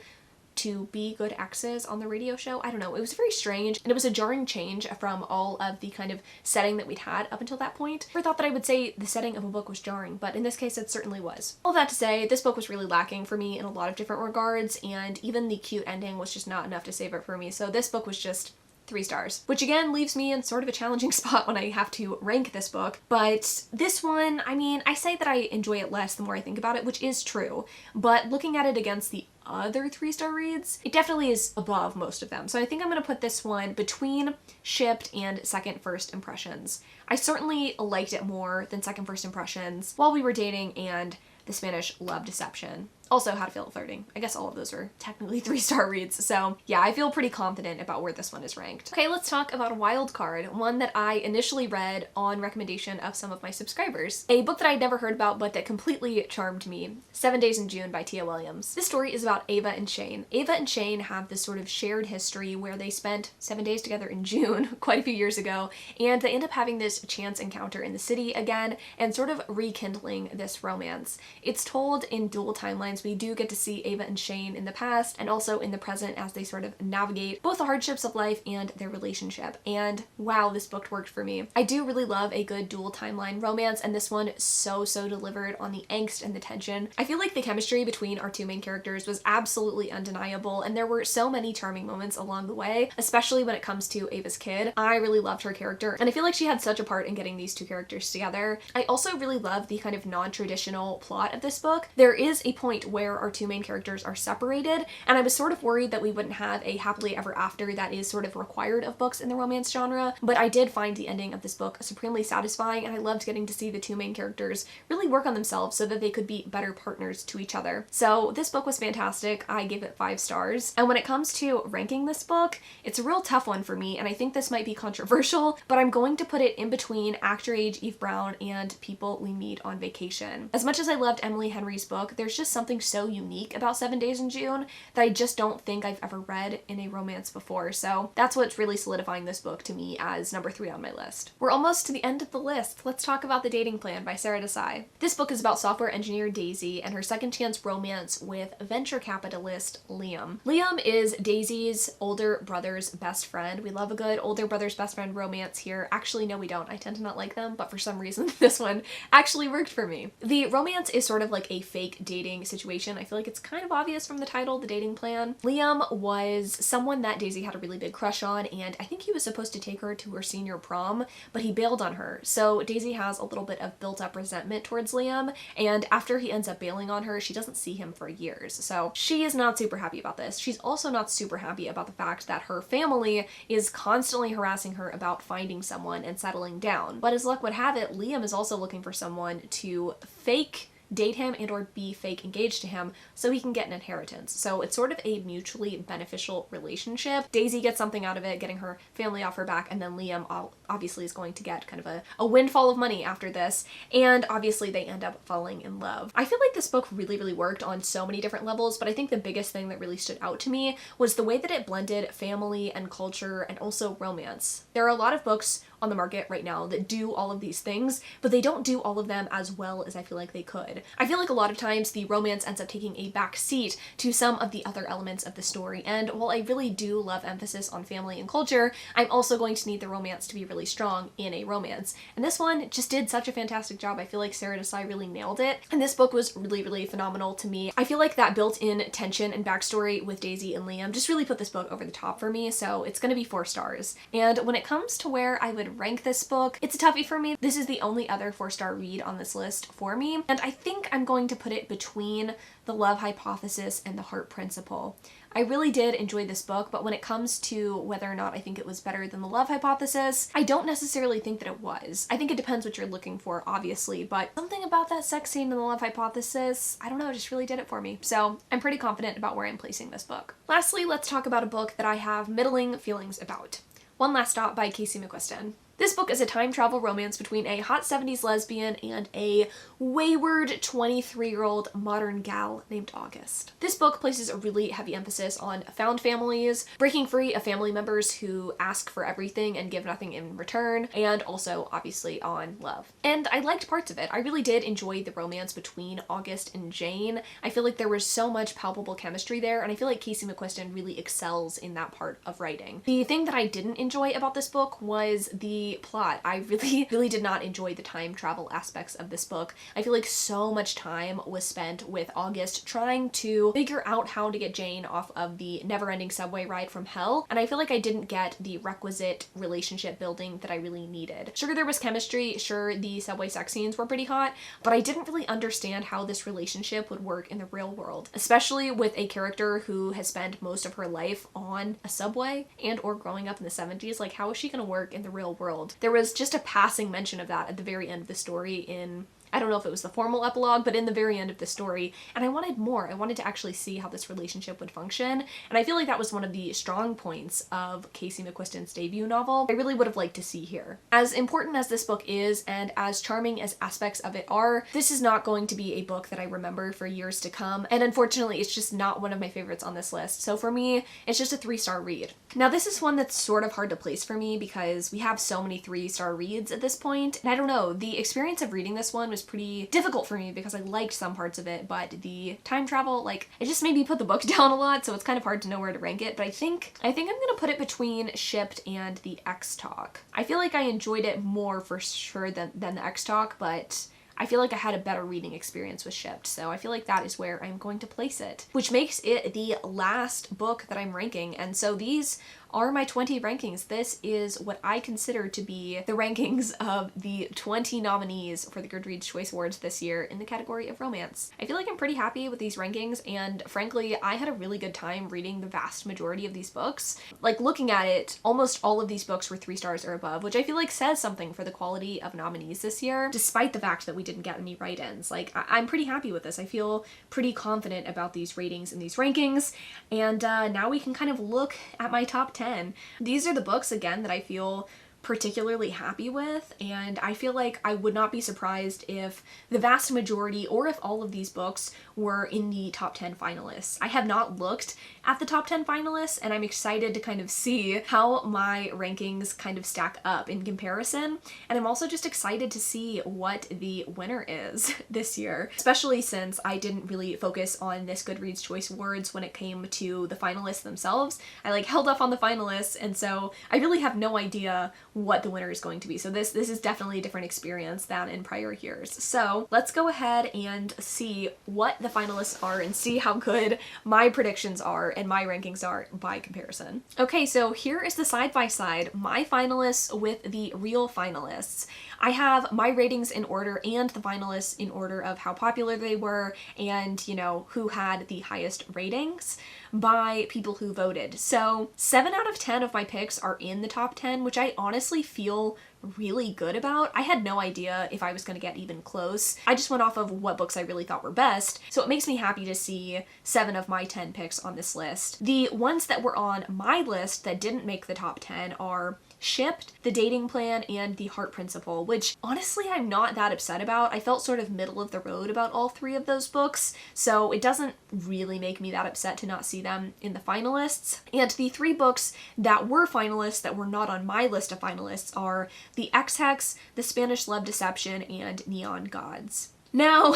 to be good exes on the radio show. I don't know, it was very strange, and it was a jarring change from all of the kind of setting that we'd had up until that point. I thought that I would say the setting of a book was jarring, but in this case it certainly was. All that to say, this book was really lacking for me in a lot of different regards, and even the cute ending was just not enough to save it for me, so this book was just 3 stars, which again leaves me in sort of a challenging spot when I have to rank this book. But this one, I mean, I say that I enjoy it less the more I think about it, which is true, but looking at it against the other 3-star reads, it definitely is above most of them. So I think I'm gonna put this one between Shipped and Second First Impressions. I certainly liked it more than Second First Impressions, While We Were Dating, and The Spanish Love Deception. Also, How to Fail at Flirting. I guess all of those are technically 3-star reads, so yeah, I feel pretty confident about where this one is ranked. Okay, let's talk about a wild card, one that I initially read on recommendation of some of my subscribers. A book that I'd never heard about but that completely charmed me, 7 Days in June by Tia Williams. This story is about Ava and Shane. Ava and Shane have this sort of shared history where they spent 7 days together in June quite a few years ago, and they end up having this chance encounter in the city again and sort of rekindling this romance. It's told in dual timelines. We do get to see Ava and Shane in the past and also in the present as they sort of navigate both the hardships of life and their relationship. And wow, this book worked for me. I do really love a good dual timeline romance, and this one so delivered on the angst and the tension. I feel like the chemistry between our two main characters was absolutely undeniable, and there were so many charming moments along the way, especially when it comes to Ava's kid. I really loved her character, and I feel like she had such a part in getting these two characters together. I also really love the kind of non-traditional plot of this book. There is a point where our two main characters are separated, and I was sort of worried that we wouldn't have a happily ever after that is sort of required of books in the romance genre, but I did find the ending of this book supremely satisfying, and I loved getting to see the two main characters really work on themselves so that they could be better partners to each other. So this book was fantastic. I gave it 5 stars. And when it comes to ranking this book, it's a real tough one for me, and I think this might be controversial, but I'm going to put it in between Actor Age Eve Brown and People We Meet on Vacation. As much as I loved Emily Henry's book, there's just something so unique about 7 Days in June that I just don't think I've ever read in a romance before. So that's what's really solidifying this book to me as number 3 on my list. We're almost to the end of the list. Let's talk about The Dating Plan by Sarah Desai. This book is about software engineer Daisy and her second chance romance with venture capitalist Liam. Liam is Daisy's older brother's best friend. We love a good older brother's best friend romance here. Actually, no, we don't. I tend to not like them, but for some reason this one actually worked for me. The romance is sort of like a fake dating situation. I feel like it's kind of obvious from the title, The Dating Plan. Liam was someone that Daisy had a really big crush on, and I think he was supposed to take her to her senior prom, but he bailed on her. So Daisy has a little bit of built up resentment towards Liam, and after he ends up bailing on her, she doesn't see him for years. So she is not super happy about this. She's also not super happy about the fact that her family is constantly harassing her about finding someone and settling down. But as luck would have it, Liam is also looking for someone to fake date him and or be fake engaged to him so he can get an inheritance. So it's sort of a mutually beneficial relationship. Daisy gets something out of it, getting her family off her back, and then Liam obviously is going to get kind of a windfall of money after this, and obviously they end up falling in love. I feel like this book really worked on so many different levels, but I think the biggest thing that really stood out to me was the way that it blended family and culture and also romance. There are a lot of books on the market right now that do all of these things, but they don't do all of them as well as I feel like they could. I feel like a lot of times the romance ends up taking a back seat to some of the other elements of the story, and while I really do love emphasis on family and culture, I'm also going to need the romance to be really strong in a romance. And this one just did such a fantastic job. I feel like Sarah Desai really nailed it, and this book was really phenomenal to me. I feel like that built-in tension and backstory with Daisy and Liam just really put this book over the top for me, so it's gonna be 4 stars. And when it comes to where I would rank this book, it's a toughie for me. This is the only other 4-star read on this list for me, and I think I'm going to put it between The Love Hypothesis and The Heart Principle. I really did enjoy this book, but when it comes to whether or not I think it was better than The Love Hypothesis, I don't necessarily think that it was. I think it depends what you're looking for, obviously, but something about that sex scene in The Love Hypothesis, I don't know, just really did it for me. So I'm pretty confident about where I'm placing this book. Lastly, let's talk about a book that I have middling feelings about. One Last Stop by Casey McQuiston. This book is a time travel romance between a hot 70s lesbian and a wayward 23-year-old modern gal named August. This book places a really heavy emphasis on found families, breaking free of family members who ask for everything and give nothing in return, and also obviously on love. And I liked parts of it. I really did enjoy the romance between August and Jane. I feel like there was so much palpable chemistry there, and I feel like Casey McQuiston really excels in that part of writing. The thing that I didn't enjoy about this book was the the plot. I really did not enjoy the time travel aspects of this book. I feel like so much time was spent with August trying to figure out how to get Jane off of the never-ending subway ride from hell, and I feel like I didn't get the requisite relationship building that I really needed. Sure, there was chemistry, sure, the subway sex scenes were pretty hot, but I didn't really understand how this relationship would work in the real world, especially with a character who has spent most of her life on a subway and or growing up in the 70s. Like, how is she gonna work in the real world? There was just a passing mention of that at the very end of the story in, I don't know if it was the formal epilogue, but in the very end of the story, and I wanted more. I wanted to actually see how this relationship would function, and I feel like that was one of the strong points of Casey McQuiston's debut novel. I really would have liked to see here. As important as this book is, and as charming as aspects of it are, this is not going to be a book that I remember for years to come, and unfortunately it's just not one of my favorites on this list. So for me, it's just a 3-star read. Now this is one that's sort of hard to place for me because we have so many 3-star reads at this point, and I don't know, the experience of reading this one was pretty difficult for me because I liked some parts of it, but the time travel, like, it just made me put the book down a lot, so it's kind of hard to know where to rank it. But I think I'm gonna put it between Shipped and the Ex Talk. I feel like I enjoyed it more for sure than the Ex Talk, but I feel like I had a better reading experience with Shipped, so I feel like that is where I'm going to place it, which makes it the last book that I'm ranking. And so these are my 20 rankings. This is what I consider to be the rankings of the 20 nominees for the Goodreads Choice Awards this year in the category of romance. I feel like I'm pretty happy with these rankings, and frankly, I had a really good time reading the vast majority of these books. Like, looking at it, almost all of these books were 3 stars or above, which I feel like says something for the quality of nominees this year, despite the fact that we didn't get any write-ins. Like, I'm pretty happy with this. I feel pretty confident about these ratings and these rankings, and now we can kind of look at my top 10. These are the books, again, that I feel particularly happy with, and I feel like I would not be surprised if the vast majority or if all of these books were in the top 10 finalists. I have not looked at the top 10 finalists, and I'm excited to kind of see how my rankings kind of stack up in comparison, and I'm also just excited to see what the winner is this year, especially since I didn't really focus on this Goodreads Choice Awards when it came to the finalists themselves. I like held off on the finalists, and so I really have no idea what the winner is going to be. So this is definitely a different experience than in prior years. So let's go ahead and see what the finalists are and see how good my predictions are and my rankings are by comparison. Okay, so here is the side-by-side, my finalists with the real finalists. I have my ratings in order and the finalists in order of how popular they were and, you know, who had the highest ratings by people who voted. So 7 out of 10 of my picks are in the top 10, which I honestly feel really good about. I had no idea if I was going to get even close. I just went off of what books I really thought were best, so it makes me happy to see 7 of my 10 picks on this list. The ones that were on my list that didn't make the top 10 are Shipped, The Dating Plan, and The Heart Principle, which honestly I'm not that upset about. I felt sort of middle of the road about all 3 of those books, so it doesn't really make me that upset to not see them in the finalists. And the 3 books that were finalists that were not on my list of finalists are The Ex Hex, The Spanish Love Deception, and Neon Gods. Now,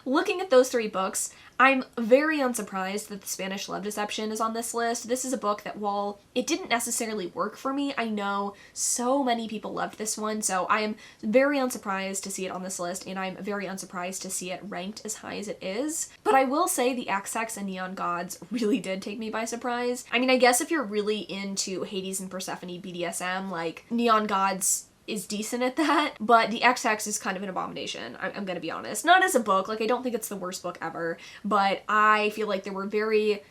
looking at those 3 books, I'm very unsurprised that The Spanish Love Deception is on this list. This is a book that, while it didn't necessarily work for me, I know so many people loved this one, so I am very unsurprised to see it on this list, and I'm very unsurprised to see it ranked as high as it is. But I will say the Ex Hex and Neon Gods really did take me by surprise. I mean, I guess if you're really into Hades and Persephone BDSM, like, Neon Gods is decent at that, but the Ex Hex is kind of an abomination, I'm gonna be honest. Not as a book, like, I don't think it's the worst book ever, but I feel like there were very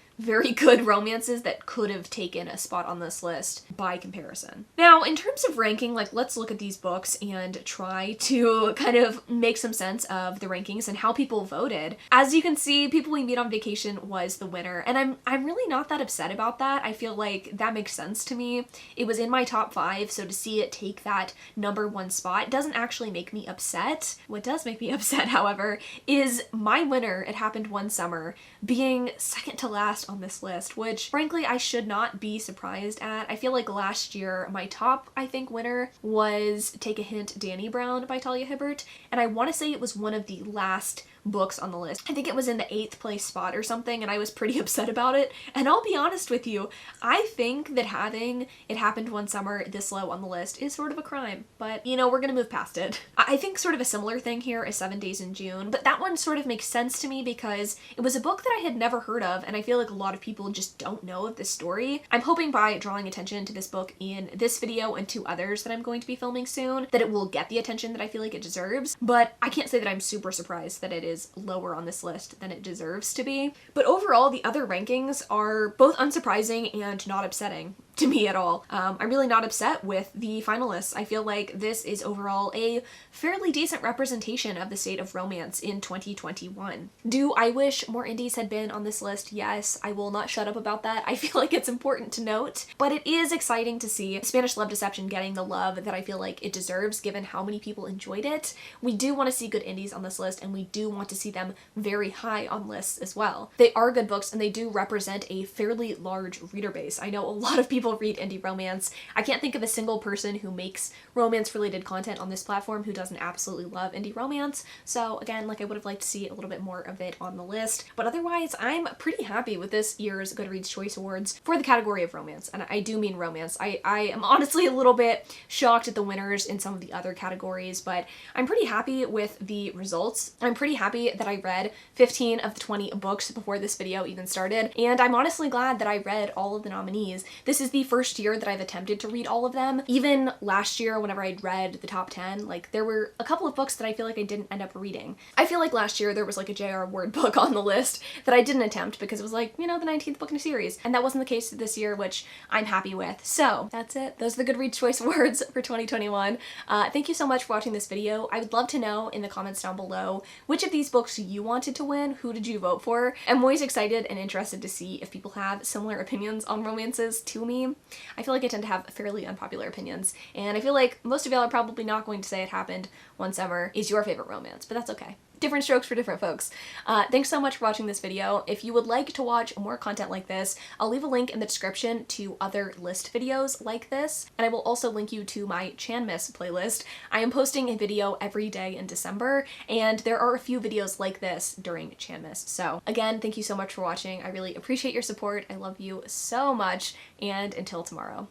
good romances that could have taken a spot on this list by comparison. Now, in terms of ranking, like, let's look at these books and try to kind of make some sense of the rankings and how people voted. As you can see, People We Meet on Vacation was the winner, and I'm really not that upset about that. I feel like that makes sense to me. It was in my top 5, so to see it take that number 1 spot doesn't actually make me upset. What does make me upset, however, is my winner, It Happened One Summer, being second to last on this list, which frankly I should not be surprised at. I feel like last year my top, I think, winner was Take a Hint, Danny Brown by Talia Hibbert, and I want to say it was one of the last books on the list. I think it was in the 8th place spot or something, and I was pretty upset about it. And I'll be honest with you, I think that having It Happened One Summer this low on the list is sort of a crime, but you know, we're gonna move past it. I think sort of a similar thing here is 7 Days in June, but that one sort of makes sense to me because it was a book that I had never heard of, and I feel like a lot of people just don't know of this story. I'm hoping by drawing attention to this book in this video and 2 others that I'm going to be filming soon, that it will get the attention that I feel like it deserves, but I can't say that I'm super surprised that it is lower on this list than it deserves to be. But overall, the other rankings are both unsurprising and not upsetting to me at all. I'm really not upset with the finalists. I feel like this is overall a fairly decent representation of the state of romance in 2021. Do I wish more indies had been on this list? Yes, I will not shut up about that. I feel like it's important to note, but it is exciting to see Spanish Love Deception getting the love that I feel like it deserves given how many people enjoyed it. We do want to see good indies on this list, and we do want to see them very high on lists as well. They are good books, and they do represent a fairly large reader base. I know a lot of people read indie romance. I can't think of a single person who makes romance-related content on this platform who doesn't absolutely love indie romance, so again, like, I would have liked to see a little bit more of it on the list, but otherwise, I'm pretty happy with this year's Goodreads Choice Awards for the category of romance, and I do mean romance. I am honestly a little bit shocked at the winners in some of the other categories, but I'm pretty happy with the results. I'm pretty happy that I read 15 of the 20 books before this video even started, and I'm honestly glad that I read all of the nominees. This is the first year that I've attempted to read all of them. Even last year, whenever I'd read the top 10, like, there were a couple of books that I feel like I didn't end up reading. I feel like last year there was like a J.R. Ward book on the list that I didn't attempt because it was like, you know, the 19th book in a series, and that wasn't the case this year, which I'm happy with. So that's it. Those are the Goodreads Choice Awards for 2021. Thank you so much for watching this video. I would love to know in the comments down below which of these books you wanted to win. Who did you vote for? I'm always excited and interested to see if people have similar opinions on romances to me. I feel like I tend to have fairly unpopular opinions, and I feel like most of y'all are probably not going to say It Happened One Summer is your favorite romance, but that's okay. Different strokes for different folks. Thanks so much for watching this video. If you would like to watch more content like this, I'll leave a link in the description to other list videos like this, and I will also link you to my Chanmas playlist. I am posting a video every day in December, and there are a few videos like this during Chanmas. So again, thank you so much for watching. I really appreciate your support. I love you so much, and until tomorrow.